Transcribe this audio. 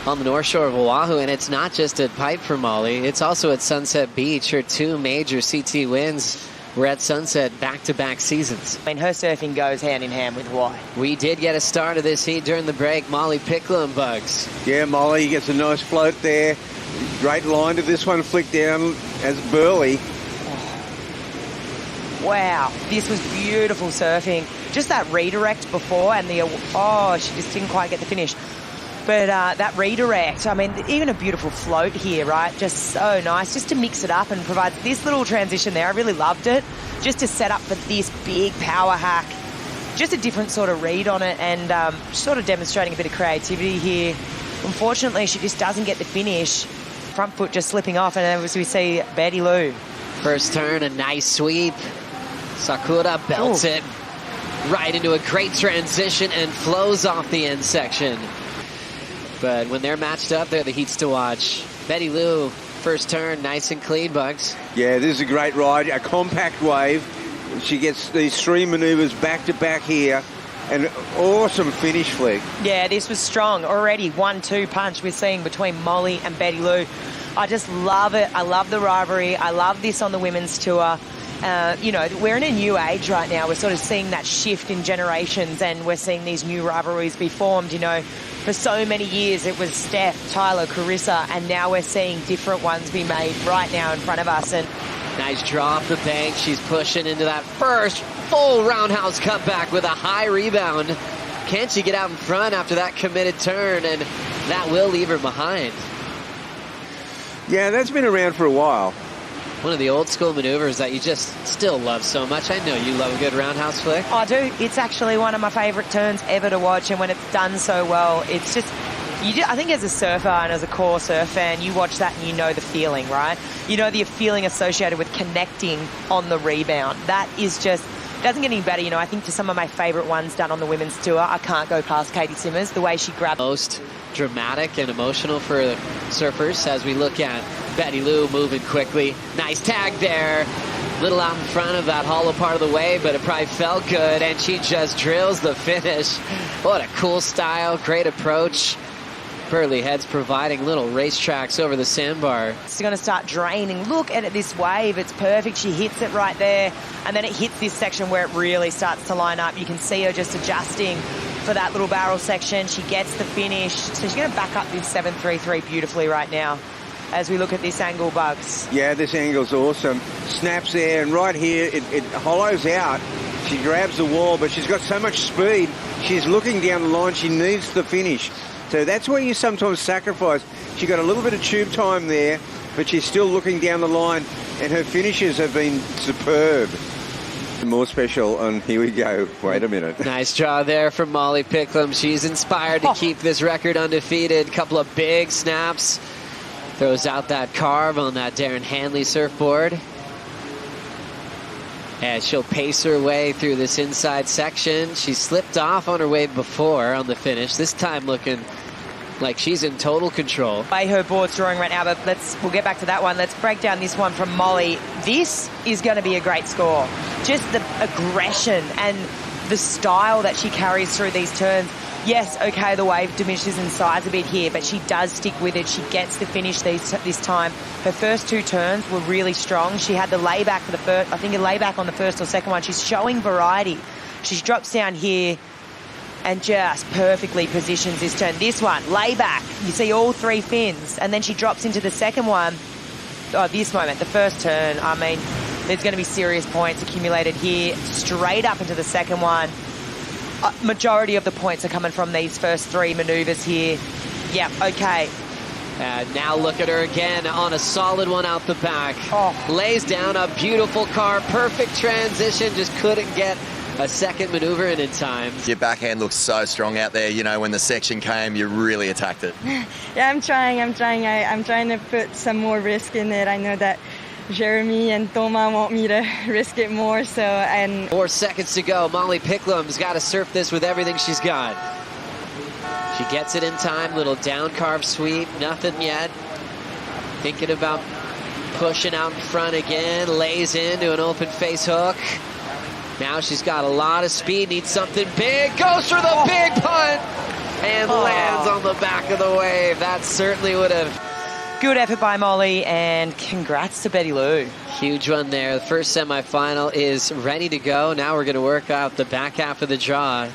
on the North Shore of Oahu, and it's not just at Pipe for Molly, it's also at Sunset Beach. Her 2 major CT wins were at Sunset back-to-back seasons. I mean, her surfing goes hand in hand with Hawaii. We did get a start of this heat during the break. M.Picklum, Bugs. Yeah, Molly gets a nice float there. Great line to this one, flick down as Burleigh. Wow, this was beautiful surfing. Just that redirect before and she just didn't quite get the finish. But that redirect, I mean, even a beautiful float here, right? Just so nice, just to mix it up and provide this little transition there. I really loved it, just to set up for this big power hack. Just a different sort of read on it, and sort of demonstrating a bit of creativity here. Unfortunately, she just doesn't get the finish. Front foot just slipping off, and as we see Bettylou. First turn, a nice sweep. Sakura belts it right into a great transition and flows off the end section. But when they're matched up, they're the heats to watch. Bettylou, first turn, nice and clean, Bugs. Yeah, this is a great ride, a compact wave. She gets these 3 maneuvers back-to-back here. An awesome finish flick. Yeah, this was strong already. 1-2 punch we're seeing between Molly and Bettylou. I just love it. I love the rivalry. I love this on the women's tour. You know, we're in a new age right now. We're sort of seeing that shift in generations, and we're seeing these new rivalries be formed. You know, for so many years it was Steph, Tyler, Carissa, and now we're seeing different ones be made right now in front of us. And nice draw off the bank. She's pushing into that first full roundhouse cutback with a high rebound. Can she get out in front after that committed turn? And that will leave her behind. Yeah, that's been around for a while. One of the old school maneuvers that you just still love so much. I know you love a good roundhouse flick. I do. It's actually one of my favorite turns ever to watch, and when it's done so well, it's just, I think as a surfer and as a core surf fan, you watch that and you know the feeling, right? You know the feeling associated with connecting on the rebound. That is just, doesn't get any better. You know, I think to some of my favorite ones done on the women's tour, I can't go past Katie Simmers, the way she grabbed. Most dramatic and emotional for surfers as we look at Bettylou moving quickly. Nice tag there. Little out in front of that hollow part of the wave, but it probably felt good, and she just drills the finish. What a cool style, great approach. Burleigh Heads providing little racetracks over the sandbar. It's going to start draining. Look at this wave. It's perfect. She hits it right there, and then it hits this section where it really starts to line up. You can see her just adjusting for that little barrel section. She gets the finish. So she's going to back up this 733 beautifully right now as we look at this angle, Bugs. Yeah, this angle's awesome. Snaps there, and right here, it hollows out. She grabs the wall, but she's got so much speed. She's looking down the line. She needs the finish. So that's where you sometimes sacrifice. She got a little bit of tube time there, but she's still looking down the line, and her finishes have been superb. More special, and here we go. Wait a minute. Nice draw there from M.Picklum. She's inspired to keep this record undefeated. Couple of big snaps. Throws out that carve on that Darren Hanley surfboard. And she'll pace her way through this inside section. She slipped off on her wave before on the finish. This time looking like she's in total control. By her board's drawing right now, but we'll get back to that one. Let's break down this one from Molly. This is going to be a great score. Just the aggression and the style that she carries through these turns. Yes, okay, the wave diminishes in size a bit here, but she does stick with it. She gets the finish this time. Her first 2 turns were really strong. She had the layback for the first, I think a layback on the first or second one. She's showing variety. She drops down here and just perfectly positions this turn. This one, layback. You see all 3 fins, and then she drops into the second one. Oh, this moment, the first turn, I mean, there's going to be serious points accumulated here. Straight up into the second one. Majority of the points are coming from these first 3 maneuvers here. Yep, okay. Now look at her again on a solid one out the back. Lays down a beautiful carve, perfect transition, just couldn't get a second maneuver in time. Your backhand looks so strong out there. You know, when the section came, you really attacked it. Yeah, I'm trying. I'm trying to put some more risk in it. I know that Jeremy and Toma want me to risk it more, so, and 4 seconds to go. M.Picklum's got to surf this with everything she's got. She gets it in time, little down carve sweep, nothing yet. Thinking about pushing out in front again, lays into an open face hook. Now she's got a lot of speed, needs something big, goes for the big punt. and lands on the back of the wave. That certainly would have... Good effort by Molly, and congrats to Bettylou. Huge one there. The first semifinal is ready to go. Now we're going to work out the back half of the draw.